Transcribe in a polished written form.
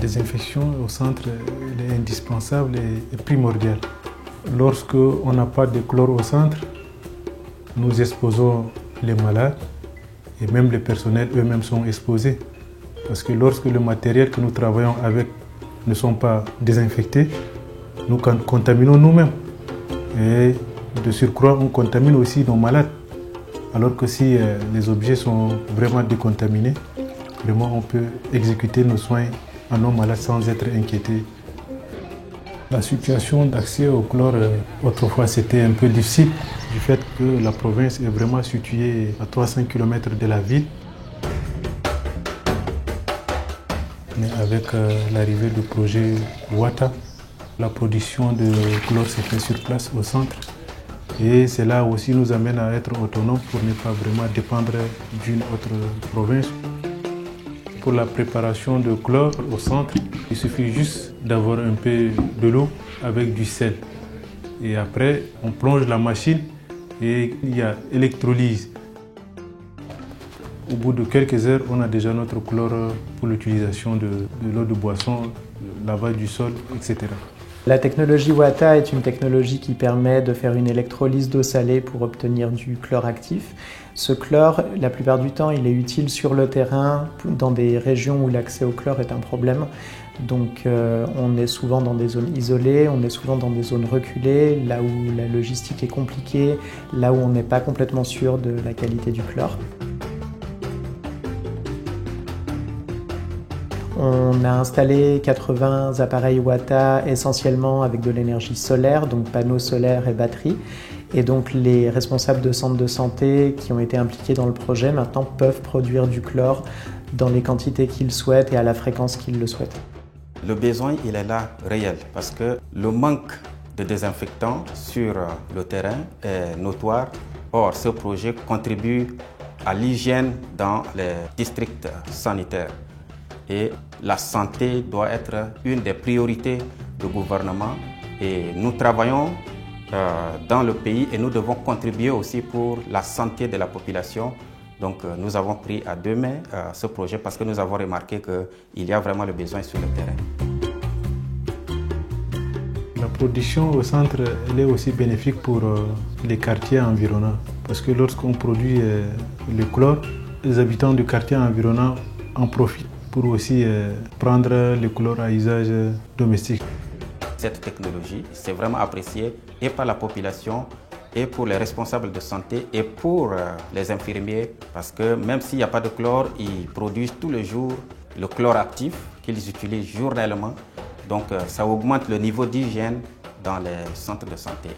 désinfection au centre elle est indispensable et primordiale. Lorsque on n'a pas de chlore au centre, nous exposons les malades et même les personnels eux-mêmes sont exposés. Parce que lorsque le matériel que nous travaillons avec ne sont pas désinfectés, nous contaminons nous-mêmes. Et de surcroît, on contamine aussi nos malades. Alors que si les objets sont vraiment décontaminés, vraiment on peut exécuter nos soins à nos malades sans être inquiétés. La situation d'accès au chlore, autrefois c'était un peu difficile du fait que la province est vraiment située à 300 km de la ville. Mais avec l'arrivée du projet Wata, la production de chlore s'est faite sur place au centre. Et cela aussi nous amène à être autonomes pour ne pas vraiment dépendre d'une autre province. Pour la préparation de chlore au centre, il suffit juste d'avoir un peu de l'eau avec du sel. Et après, on plonge la machine et il y a électrolyse. Au bout de quelques heures, on a déjà notre chlore pour l'utilisation de l'eau de boisson, le lavage du sol, etc. La technologie Wata est une technologie qui permet de faire une électrolyse d'eau salée pour obtenir du chlore actif. Ce chlore, la plupart du temps, il est utile sur le terrain, dans des régions où l'accès au chlore est un problème. Donc on est souvent dans des zones isolées, on est souvent dans des zones reculées, là où la logistique est compliquée, là où on n'est pas complètement sûr de la qualité du chlore. On a installé 80 appareils Wata essentiellement avec de l'énergie solaire, donc panneaux solaires et batteries. Et donc les responsables de centres de santé qui ont été impliqués dans le projet maintenant peuvent produire du chlore dans les quantités qu'ils souhaitent et à la fréquence qu'ils le souhaitent. Le besoin, il est là réel parce que le manque de désinfectants sur le terrain est notoire. Or, ce projet contribue à l'hygiène dans les districts sanitaires. Et la santé doit être une des priorités du gouvernement. Et nous travaillons dans le pays et nous devons contribuer aussi pour la santé de la population. Donc nous avons pris à deux mains ce projet parce que nous avons remarqué qu'il y a vraiment le besoin sur le terrain. La production au centre elle est aussi bénéfique pour les quartiers environnants. Parce que lorsqu'on produit le chlore, les habitants du quartier environnant en profitent pour aussi prendre le chlore à usage domestique. Cette technologie, c'est vraiment appréciée et par la population et pour les responsables de santé et pour les infirmiers parce que même s'il n'y a pas de chlore, ils produisent tous les jours le chlore actif qu'ils utilisent journellement. Donc ça augmente le niveau d'hygiène dans les centres de santé.